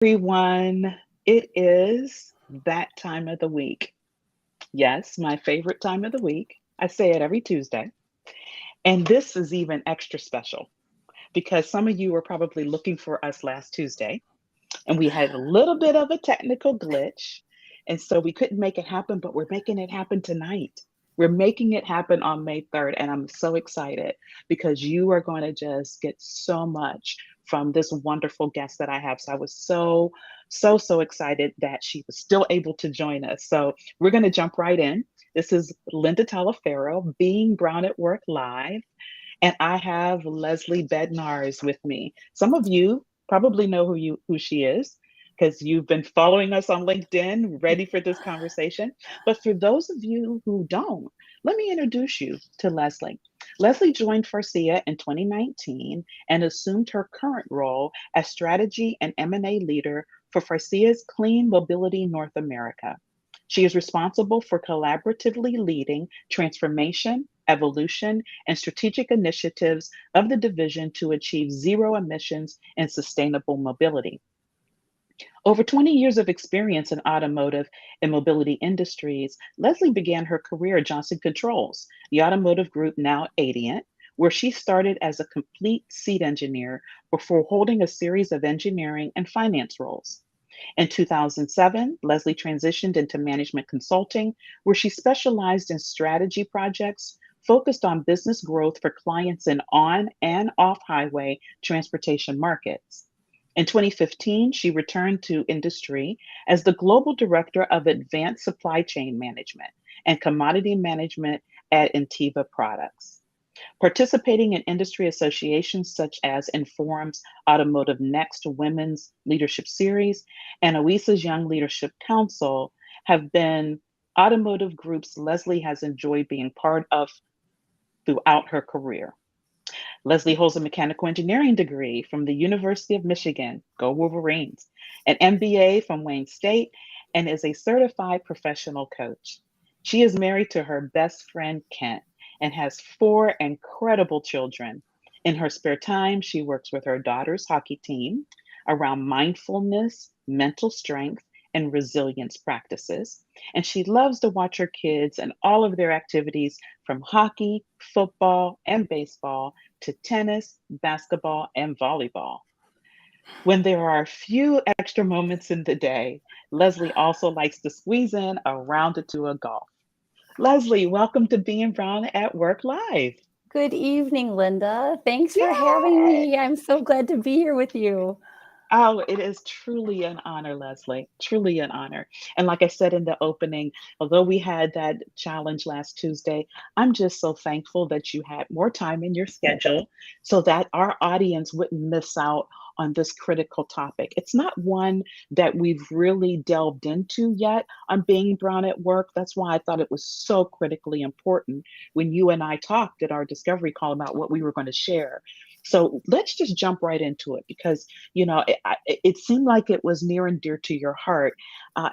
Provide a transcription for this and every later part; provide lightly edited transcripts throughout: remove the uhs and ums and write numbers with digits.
Everyone. It is that time of the week. Yes, my favorite time of the week. I say it every Tuesday. And this is even extra special because some of you were probably looking for us last Tuesday and we had a little bit of a technical glitch. And so we couldn't make it happen, but we're making it happen tonight. We're making it happen on May 3rd. And I'm so excited because you are going to just get so much from this wonderful guest that I have. So I was so excited that she was still able to join us. So we're going to jump right in. This is Linda Talaferro, Being Brown at Work Live. And I have Leslie Bednarz with me. Some of you probably know who she is because you've been following us on LinkedIn, ready for this conversation. But for those of you who don't, let me introduce you to Leslie. Leslie joined Farcia in 2019 and assumed her current role as strategy and M&A leader for Farcia's Clean Mobility North America. She is responsible for collaboratively leading transformation, evolution, and strategic initiatives of the division to achieve zero emissions and sustainable mobility. Over 20 years of experience in automotive and mobility industries, Leslie began her career at Johnson Controls, the automotive group now Adient, where she started as a complete seat engineer before holding a series of engineering and finance roles. In 2007, Leslie transitioned into management consulting, where she specialized in strategy projects focused on business growth for clients in on and off highway transportation markets. In 2015, she returned to industry as the Global Director of Advanced Supply Chain Management and Commodity Management at Intiva Products. Participating in industry associations such as Inforum's Automotive Next Women's Leadership Series and OESA's Young Leadership Council have been automotive groups Leslie has enjoyed being part of throughout her career. Leslie holds a mechanical engineering degree from the University of Michigan, go Wolverines, an MBA from Wayne State, and is a certified professional coach. She is married to her best friend, Kent, and has four incredible children. In her spare time, she works with her daughter's hockey team around mindfulness, mental strength, and resilience practices. And she loves to watch her kids and all of their activities from hockey, football, and baseball to tennis, basketball, and volleyball. When there are a few extra moments in the day, Leslie also likes to squeeze in a round or two of golf. Leslie, welcome to Being Brown at Work Live. Good evening, Linda. Thanks for having Yay! me. I'm so glad to be here with you. Oh, it is truly an honor, Leslie. Truly an honor. And like I said in the opening, although we had that challenge last Tuesday, I'm just so thankful that you had more time in your schedule so that our audience wouldn't miss out on this critical topic. It's not one that we've really delved into yet on being brown at work. That's why I thought it was so critically important when you and I talked at our discovery call about what we were going to share. So let's just jump right into it because it seemed like it was near and dear to your heart.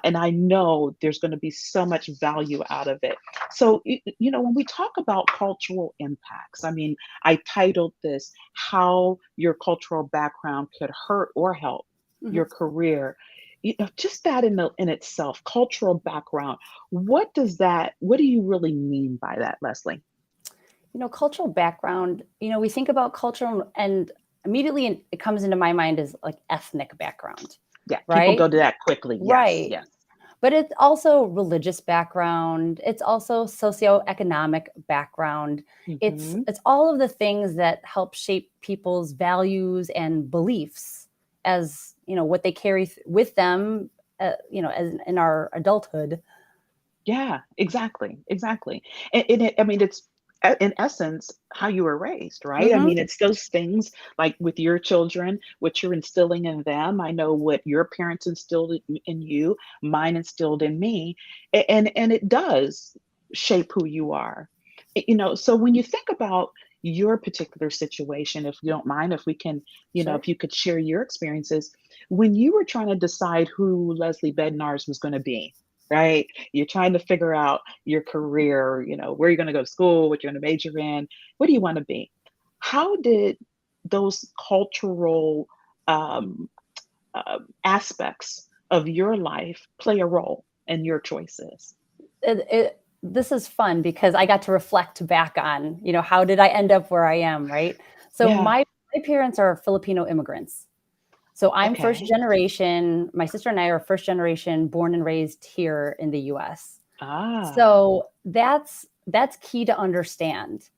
And I know there's going to be so much value out of it. So, when we talk about cultural impacts, I mean, I titled this How Your Cultural Background Could Hurt or Help Mhm. Your Career. Just that in itself, cultural background. What do you really mean by that, Leslie? Cultural background, we think about culture and immediately it comes into my mind is like ethnic background, Yeah, people right? go to that quickly. Yes, Right. yes. But it's also religious background. It's also socioeconomic background. It's Hmm. it's all of the things that help shape people's values and beliefs as, what they carry with them, as in our adulthood. Yeah, exactly, exactly. I mean, it's in essence how you were raised, right? I Hmm. mean, it's those things like with your children, what you're instilling in them. I know what your parents instilled in you, mine instilled in me, and it does shape who you are. So when you think about your particular situation, if you don't mind, if we can, Sure. if you could share your experiences when you were trying to decide who Leslie Bednarz was going to be, right? You're trying to figure out your career, where you're going to go to school, what you're going to major in, what do you want to be? How did those cultural um, aspects of your life play a role in your choices? This is fun because I got to reflect back on, how did I end up where I am, right? So Yeah. my parents are Filipino immigrants. So I'm first Okay. generation. My sister and I are first generation born and raised here in the US. Ah, So that's key to understand.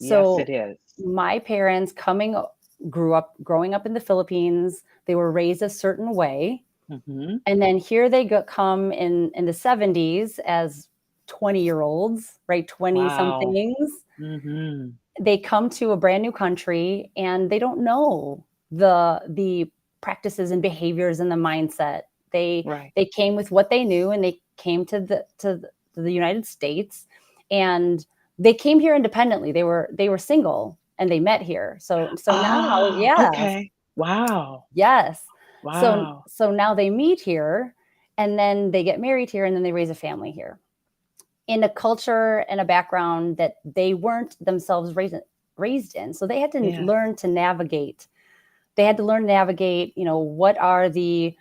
yes, it So is. my parents growing up in the Philippines, they were raised a certain way. Mm-hmm. And then here come in the 70s as 20-year-olds, right? 20 Wow. somethings. Mm-hmm. They come to a brand new country and they don't know the practices and behaviors and the mindset. They Right. they came with what they knew, and they came to the United States, and they came here independently. They were single and they met here. So now, Ah, yes, okay. Wow. yes. So Wow. so now they meet here, and then they get married here, and then they raise a family here in a culture and a background that they weren't themselves raised in. So they had to Yeah. learn to navigate. They had to learn to navigate, what are the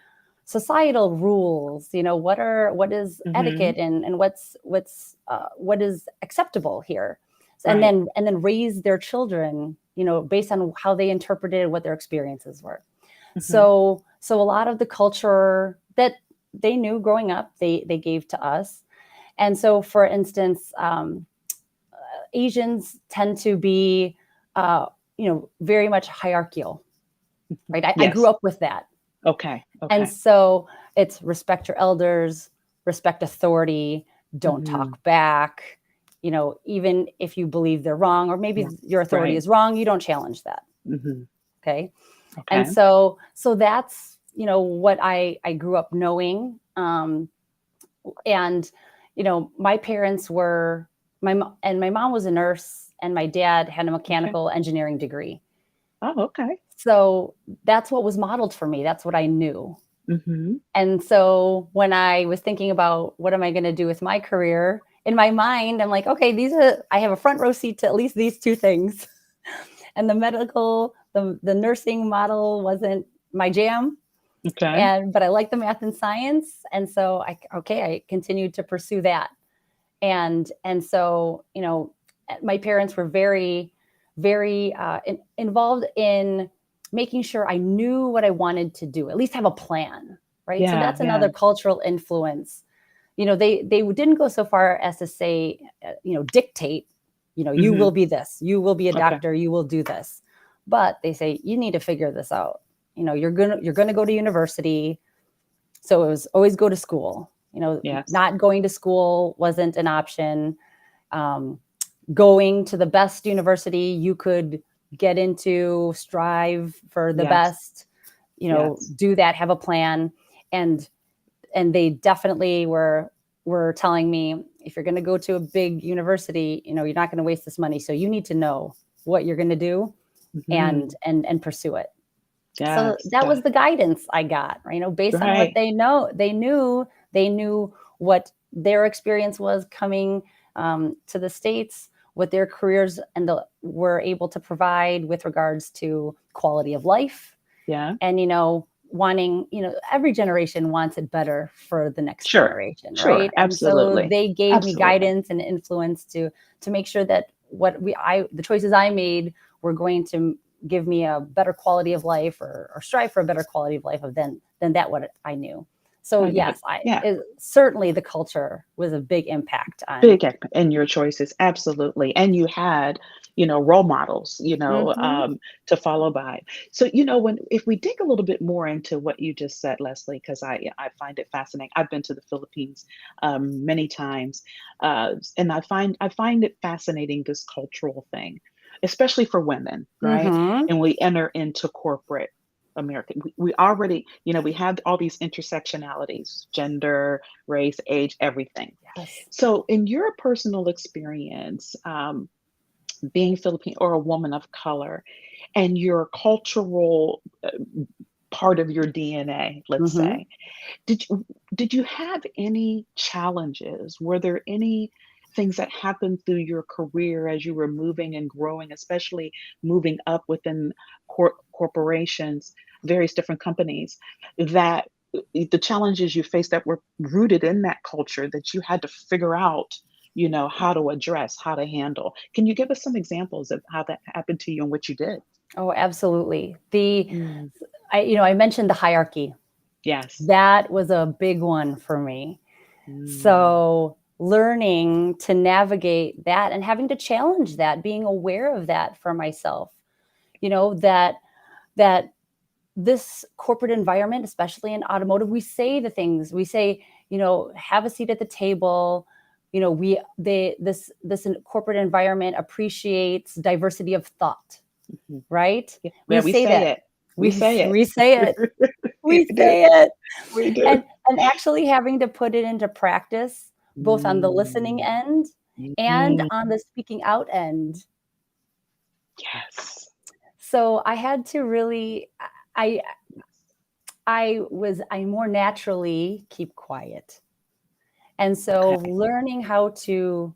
societal rules, what is Mm-hmm. etiquette, and what is acceptable here. And Right. then raise their children, based on how they interpreted what their experiences were. Mm-hmm. So a lot of the culture that they knew growing up, they gave to us. And so, for instance, Asians tend to be, very much hierarchical, right? I grew Yes. up with that. Okay. And Okay. so it's respect your elders, respect authority, don't Mm-hmm. talk back. Even if you believe they're wrong, or maybe your authority Right. is wrong, you don't challenge that. Mm-hmm. Okay. And Okay. so that's, what I grew up knowing. And my parents were my mom was a nurse, and my dad had a Okay. mechanical engineering degree. Oh, okay. So that's what was modeled for me. That's what I knew. Mm-hmm. And so when I was thinking about what am I going to do with my career, in my mind, I'm like, okay, I have a front row seat to at least these two things. And the nursing model wasn't my jam. Okay. But I like the math and science. And so I continued to pursue that. And so, my parents were very, very involved in making sure I knew what I wanted to do, at least have a plan, right? So Yeah. that's Yeah. another cultural influence. They didn't go so far as to say, dictate, you Mm-hmm. will be this, you will be a Okay. doctor, you will do this. But they say, you need to figure this out. You're gonna go to university. So it was always go to school. Yes. Not going to school wasn't an option. Um, Going to the best university you could get into, strive for the Yes. best, Yes. do that, have a plan. And and they definitely were telling me, if you're going to go to a big university, you're not going to waste this money. So you need to know what you're going to do, Mm-hmm. and pursue it. So Yes. that was the guidance I got, based on what Right. they knew what their experience was coming to the States, what their careers were able to provide with regards to quality of life. Yeah. And, wanting, every generation wants it better for the next Sure. generation, Sure. right? And so Absolutely. they gave me Absolutely. guidance and influence to make sure that the choices I made were going to give me a better quality of life, or strive for a better quality of life than that what I knew. So I know. yes, Yeah. certainly the culture was a big impact on. Big in your choices. Absolutely. And you had, role models, Mhm. to follow by. So, if we dig a little bit more into what you just said, Leslie, because I find it fascinating. I've been to the Philippines many times, and I find it fascinating, this cultural thing, especially for women, right? Mhm. And we enter into corporate America. We already, we have all these intersectionalities, gender, race, age, everything. Yes. So, in your personal experience, being Filipino or a woman of color, and your cultural part of your DNA, let's Mhm. say, did you have any challenges? Were there any things that happened through your career as you were moving and growing, especially moving up within corporations? various different companies, that the challenges you faced that were rooted in that culture that you had to figure out, how to address, how to handle. Can you give us some examples of how that happened to you and what you did? Oh, absolutely. Mm, I mentioned the hierarchy. yes. That was a big one for me. Mm, So learning to navigate that and having to challenge that, being aware of that for myself, that this corporate environment, especially in automotive, we say the things we say, have a seat at the table. This corporate environment appreciates diversity of thought, mhm. right? Yeah, We yeah, we say say that. it. We We say we say it. it. We We do. say it. We do. And actually having to put it into practice, both on the listening Mm, end and mm, on the speaking out end. yes. So I had to really, I I more naturally keep quiet. And so Okay. learning how to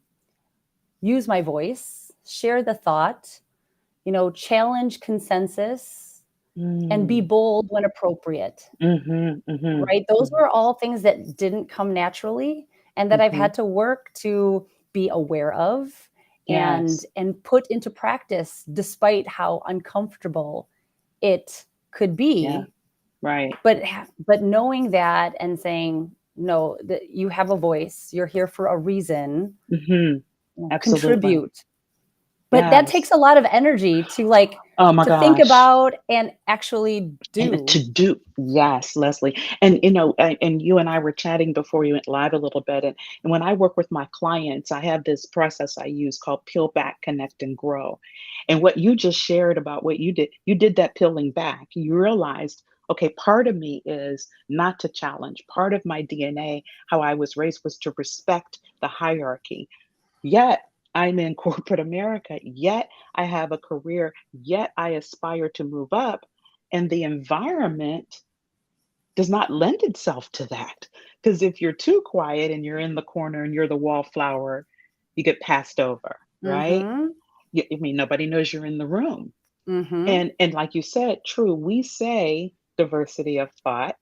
use my voice, share the thought, challenge consensus, and be Mm, bold when appropriate. mhm, mhm, Right? Those mhm, were all things that didn't come naturally and that I've mhm. had to work to be aware of and Yes. put into practice despite how uncomfortable it could Yeah. be. Right. But knowing that and saying, no, that you have a voice, you're here for a reason, Mhm. Absolutely. contribute. But that takes Yes. a lot of energy Oh my to think gosh. about and actually And to do. do, yes, Leslie. And and you and I were chatting before you went live a little bit. And when I work with my clients, I have this process I use called peel back, connect, and grow. And what you just shared about what you did that peeling back. You realized, okay, part of me is not to challenge. Part of my DNA, how I was raised, was to respect the hierarchy. Yet I'm in corporate America, yet I have a career, yet I aspire to move up. And the environment does not lend itself to that. Because if you're too quiet and you're in the corner and you're the wallflower, you get passed over, right? Mhm. I mean, nobody knows you're in the room. Mhm. And like you said, true, we say diversity of thought.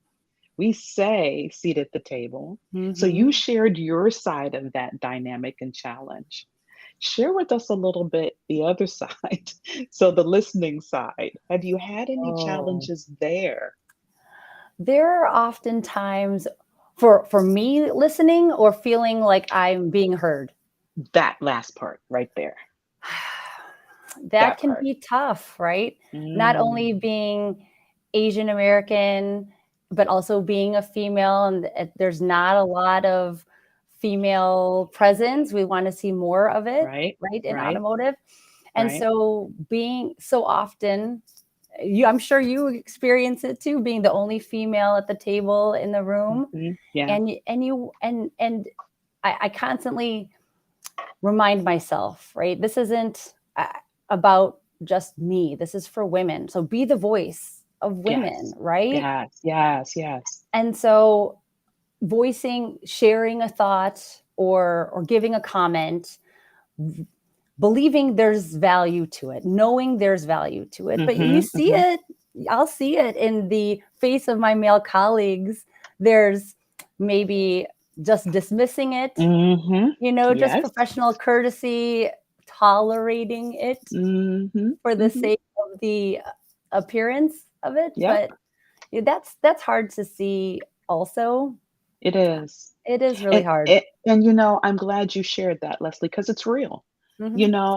We say seat at the table. So you Mhm. shared your side of that dynamic and challenge. Share with us a little bit the other side. So the listening side. Have you had any Oh. challenges there? There are often times for me listening or feeling like I'm being heard. That last part right there. That That can part. be tough, right? Not only Mm, being Asian American, but also being a female, and there's not a lot of female presence. We want to see more of it, right, right, in right, automotive. And right. so being so often, I'm sure you experience it too, being the only female at the table in the room, Yeah. and I constantly remind myself, right? This isn't about just me. This is for women. So be the voice of women, Yes. right? Yes. Yes. Yes. And so voicing, sharing a thought or giving a comment, believing there's value to it, knowing there's value to it. But you Mm-hmm. see Mm-hmm. it, I'll see it in the face of my male colleagues. There's maybe just dismissing it, Mm-hmm. just Yes. professional courtesy, tolerating it Mm-hmm. for the Mm-hmm. sake of the appearance of it. Yep. But that's hard to see also. It is. It is really And hard. and I'm glad you shared that, Leslie, because it's real. Hmm.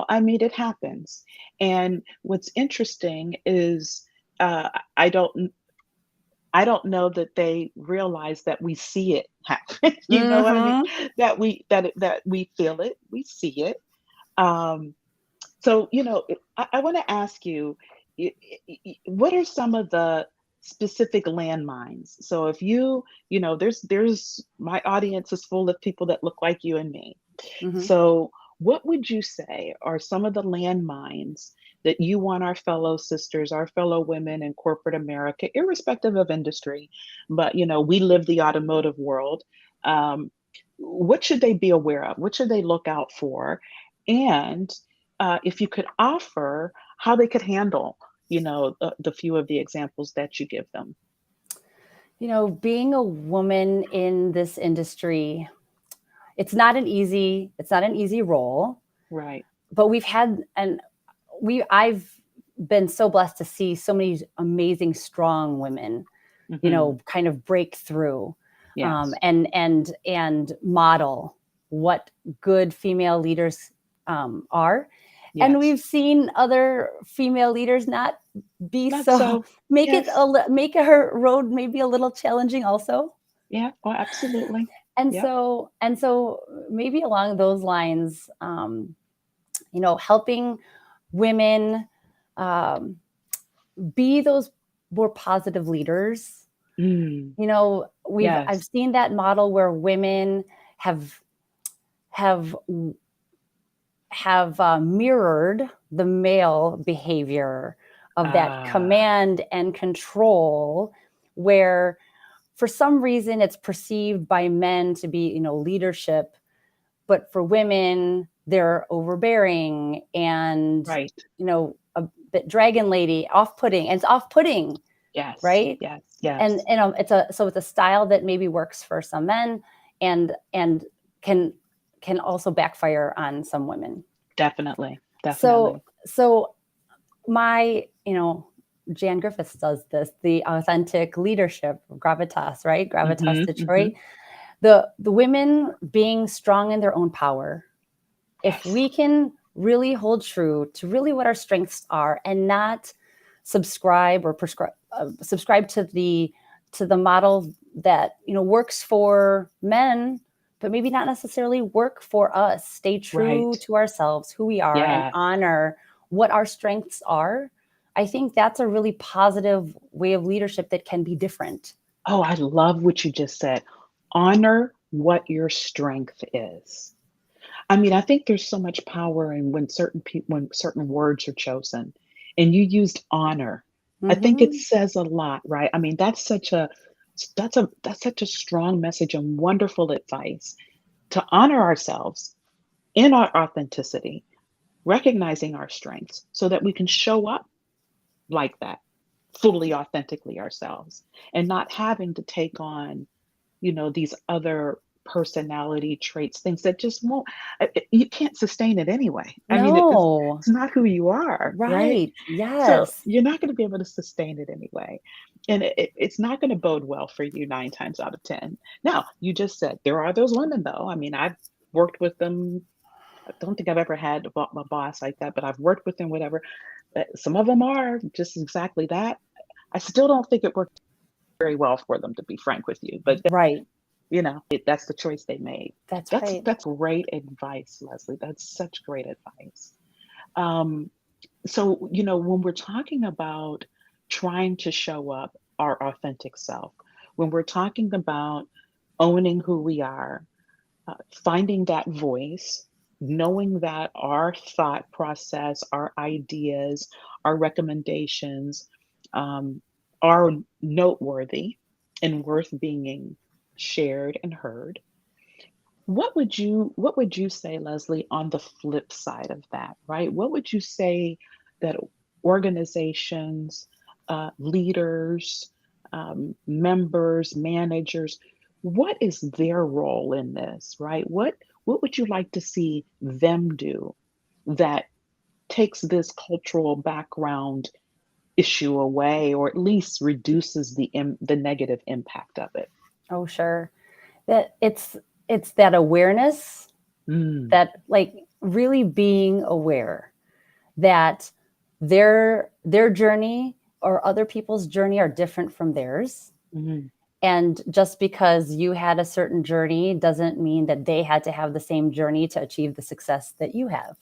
I mean, it happens. And what's interesting is I don't know that they realize that we see it happen. You know what I mean? Hmm. That we feel it, we see it. Um, so I want to ask you, what are some of the specific landmines? So if there's my audience is full of people that look like you and me. Hmm. So, what would you say are some of the landmines that you want our fellow sisters, our fellow women in corporate America, irrespective of industry, but we live the automotive world. Um, what should they be aware of? What should they look out for? And if you could offer how they could handle, the few of the examples that you give them? Being a woman in this industry, it's not an easy role, Right. but I've been so blessed to see so many amazing, strong women, Hmm. kind of break through, Yes. and model what good female leaders are. And Yes. we've seen other female leaders not be Not so so. Yes. make her road maybe a little challenging also. Yeah. Oh, absolutely. And Yep. so and so maybe along those lines, helping women um, be those more positive leaders. Mm. I've Yes. seen that model where women have have mirrored the male behavior of that Ah. command and control, where for some reason it's perceived by men to be leadership, but for women they're overbearing and Right. a bit dragon lady, off-putting, and it's off-putting, Yes. right? Yes. And Yes. it's a style that maybe works for some men, and can also backfire on some women. Definitely. So Definitely. so my Jan Griffiths does this, the authentic leadership, gravitas, right? Gravitas Hmm. Detroit. Hmm. The women being strong in their own power. If Yes. we can really hold true to really what our strengths are, and not subscribe to the model that works for men, but maybe not necessarily work for us. Stay true Right. to ourselves, who we are, and Yes. honor what our strengths are. I think that's a really positive way of leadership that can be different. Oh, I love what you just said. Honor what your strength is. I mean, I think there's so much power in when certain words are chosen, and you used honor. I think it Hmm. says a lot, right? I mean, that's such a strong message and wonderful advice to honor ourselves in our authenticity, recognizing our strengths so that we can show up like that, fully authentically ourselves, and not having to take on these other personality traits, things that just won't, you can't sustain it anyway. I mean, No. it's not who you are, right? Right. So Yes. you're not going to be able to sustain it anyway. And it's not going to bode well for you 9 times out of 10. Now, you just said there are those women, though. I mean, I've worked with them. I don't think I've ever had a boss like that, but I've worked with them, whatever. Some of them are just exactly that. I still don't think it worked very well for them, to be frank with you. But Right. that's the choice they made. That's That's right. that's great advice, Leslie. That's such great advice. Um, so, when we're talking about trying to show up our authentic self, when we're talking about owning who we are, finding that voice, knowing that our thought process, our ideas, our recommendations um, are noteworthy and worth being shared and heard. What would you say, Leslie, on the flip side of that, right? What would you say that organizations, leaders, members, managers, what is their role in this, right? What would you like to see them do that takes this cultural background issue away, or at least reduces the negative impact of it? Oh, sure. That it's that awareness, Mm, that, like, really being aware that their journey or other people's journey are different from theirs. mhm. And just because you had a certain journey doesn't mean that they had to have the same journey to achieve the success that you have.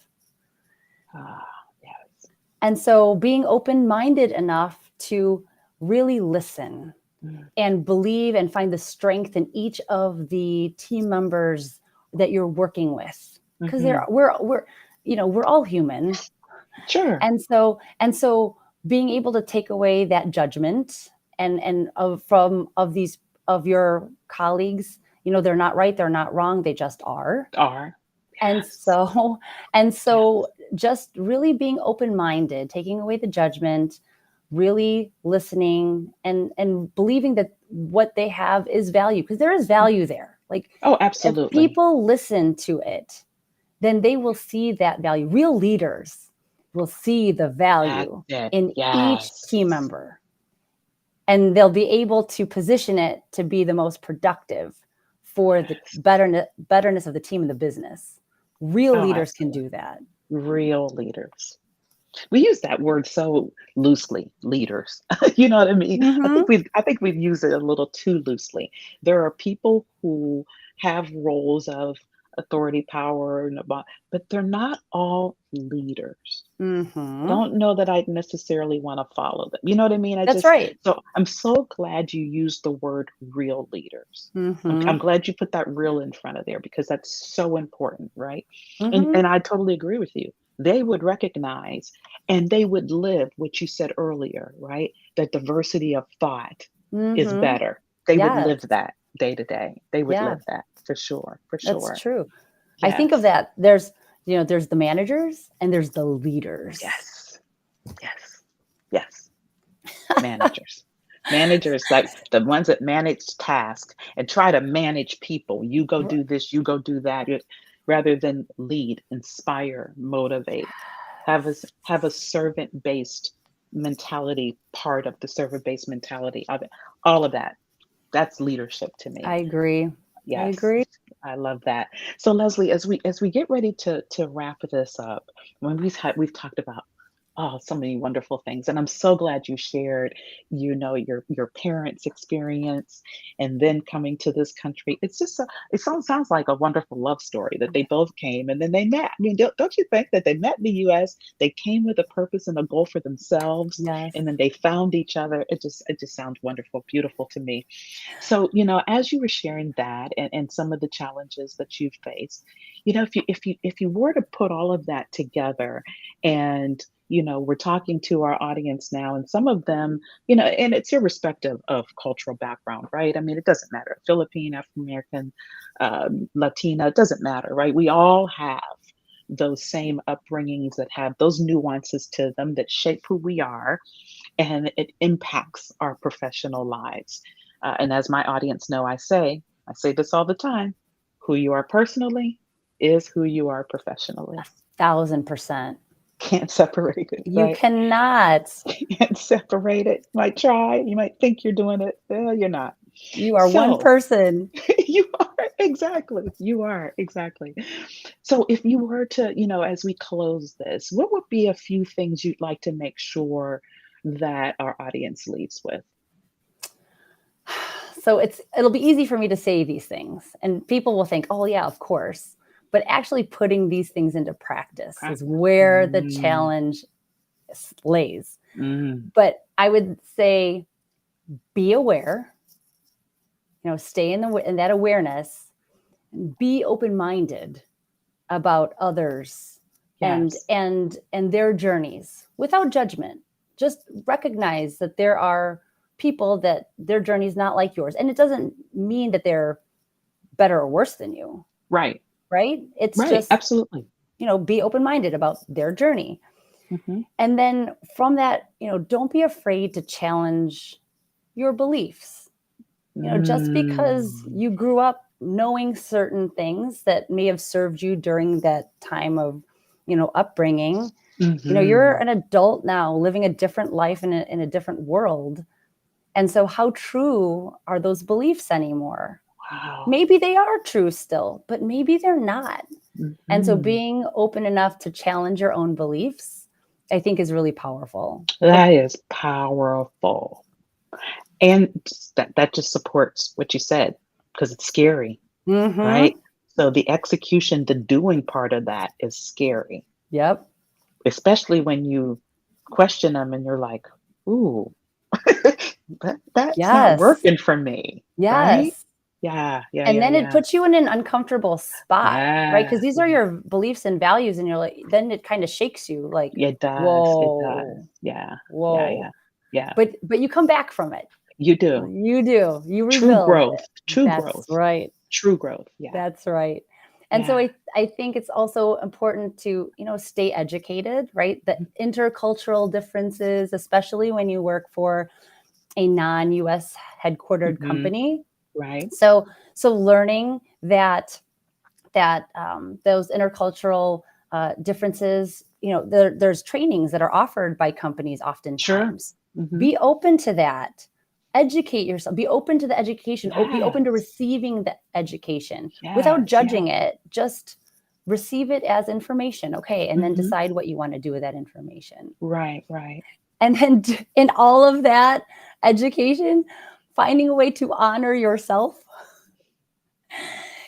Yes. And so being open-minded enough to really listen Mm, and believe and find the strength in each of the team members that you're working with, because mhm. we're all human. Sure. And so being able to take away that judgment and of these, of your colleagues, they're not right, they're not wrong, they just are. Are. And Yes. so and Yes. so just really being open-minded, taking away the judgment, really listening and believing that what they have is value, because there is value there. Like, Oh, if absolutely. people listen to it, then they will see that value. Real leaders will see the That's value it. in each team Yes. member, and they'll be able to position it to be the most productive for the Yes. betterness of the team and the business. Real Oh, leaders can absolutely. do that. Real leaders. We use that word so loosely, leaders. You know what I mean? Mm-hmm. I think we've used it a little too loosely. There are people who have roles of authority, power, and but they're not all leaders. I Mm-hmm. don't know that I'd necessarily want to follow them. You know what I mean? That's right. So I'm so glad you used the word real leaders. Mm-hmm. I'm glad you put that real in front of there because that's so important, right? Mm-hmm. And I totally agree with you. They would recognize and they would live what you said earlier, right? That diversity of thought is Mm-hmm. better. They would Yes. live that day to day. They would Yeah, live that for sure, for that's sure. true. I think of Yes. that. There's the managers and there's the leaders. Yes. Yes. Yes. Managers. Managers, like the ones that manage tasks and try to manage people. You go do this, you go do that, rather than lead, inspire, motivate. Have a servant-based mentality, part of the servant-based mentality of it. All of that. That's leadership to I me. agree. I Yes. agree. I love that. So Leslie, as we get ready to wrap this up, when we've talked about so many wonderful things, and I'm so glad you shared, your parents' experience, and then coming to this country. It's just sounds like a wonderful love story that they both came and then they met. I mean, don't you think that they met in the U.S. They came with a purpose and a goal for themselves, Yes. and then they found each other. It just sounds wonderful, beautiful to me. So, as you were sharing that and some of the challenges that you've faced, if you were to put all of that together and we're talking to our audience now, and some of them, and it's irrespective of cultural background, right? I mean, it doesn't matter. Philippine, African American, Latina, it doesn't matter, right? We all have those same upbringings that have those nuances to them that shape who we are, and it impacts our professional lives. And as my audience know, I say this all the time: who you are personally is who you are professionally. 1,000%. Can't separate it, You right? cannot. Can't separate it. You might try, you might think you're doing it. You're not. You are one So person. you are exactly. You are exactly. So if you were to, as we close this, what would be a few things you'd like to make sure that our audience leaves with? So it'll be easy for me to say these things, and people will think, "Oh yeah, of course." But actually putting these things into practice is Practice. where the Mm, challenge lays. mm, But I would say be aware, stay in that awareness, be open-minded about others yes. and their journeys without judgment. Just recognize that there are people that their journey is not like yours, and it doesn't mean that they're better or worse than you, Right. right? It's Right. just, Absolutely. be open-minded about their journey. Hmm. And then from that, don't be afraid to challenge your beliefs. Just because Mm, you grew up knowing certain things that may have served you during that time of, upbringing, you're hmm. an adult now living a different life in a different world. And so how true are those beliefs anymore? Wow. Maybe they are true still, but maybe they're not. And so Hmm. being open enough to challenge your own beliefs, I think, is really powerful. That is powerful. And that just supports what you said because it's scary, Mm-hmm. right? So the execution, the doing part of that is scary, Yep. especially when you question them and you're like, ooh, that's not Yes. working for me, right? Yes. Yeah, yeah, And yeah, then it yeah. puts you in an uncomfortable spot, right? Yeah, Because these are yeah. your beliefs and values, and you're like, then it kind of shakes you, like, It does, it does. whoa, Yeah, yeah, whoa. yeah, yeah. But you come back from it. You do. You do. You True rebuild growth, it. true That's growth, right. true growth. Yeah. That's right. And so Yeah. I think it's also important to, stay educated, right? The intercultural differences, especially when you work for a non-US headquartered Mm-hmm. company. Right. So learning that those intercultural differences, there's trainings that are offered by companies Sure. oftentimes. Mm-hmm. Be open to that. Educate yourself. Be open to the education. Be open to Yes. receiving the education without Yes. judging Yes. it. Just receive it as information, okay, and then Mm-hmm. decide what you want to do with that information. Right. Right. And then in all of that education, finding a way to honor yourself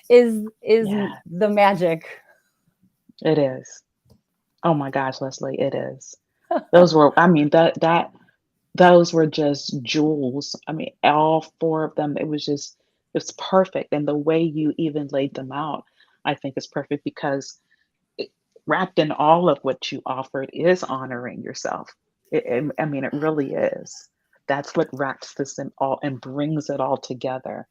is Yeah. the magic. It is. Oh my gosh, Leslie, it is. Those were, I mean, those were just jewels. I mean, all four of them, it's perfect. And the way you even laid them out, I think is perfect because it, wrapped in all of what you offered is honoring yourself. I mean, it really is. That's what wraps this in all and brings it all together.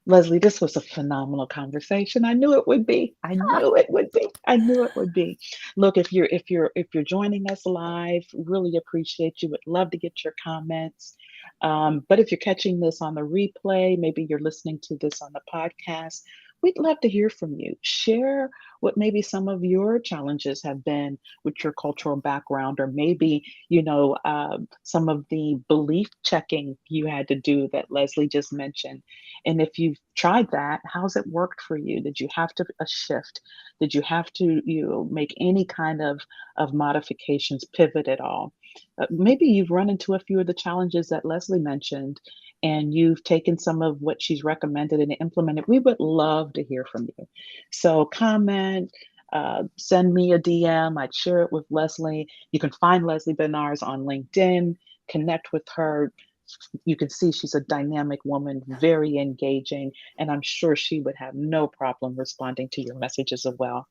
Leslie, this was a phenomenal conversation. I knew it would be. I knew it would be. I knew it would be. Look, if you're joining us live, really appreciate you. Would love to get your comments. But if you're catching this on the replay, maybe you're listening to this on the podcast, we'd love to hear from you. Share what maybe some of your challenges have been with your cultural background, or maybe some of the belief checking you had to do that Leslie just mentioned. And if you've tried that, how's it worked for you? Did you have to a shift? Did you have to make any kind of modifications, pivot at all? Maybe you've run into a few of the challenges that Leslie mentioned, and you've taken some of what she's recommended and implemented. We would love to hear from you. So comment, send me a DM. I'd share it with Leslie. You can find Leslie Bednarz on LinkedIn, connect with her. You can see she's a dynamic woman, very engaging, and I'm sure she would have no problem responding to your messages as well.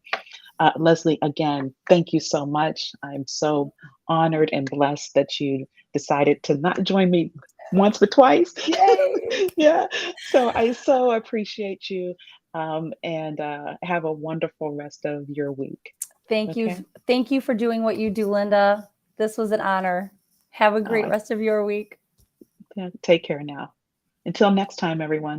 Leslie, again, thank you so much. I'm so honored and blessed that you decided to not join me once but twice. Yay. Yeah. So I so appreciate you, and have a wonderful rest of your week. Thank you. Okay. Thank you for doing what you do, Linda. This was an honor. Have a great Uh, rest of your week. Take care now. Until next time, everyone.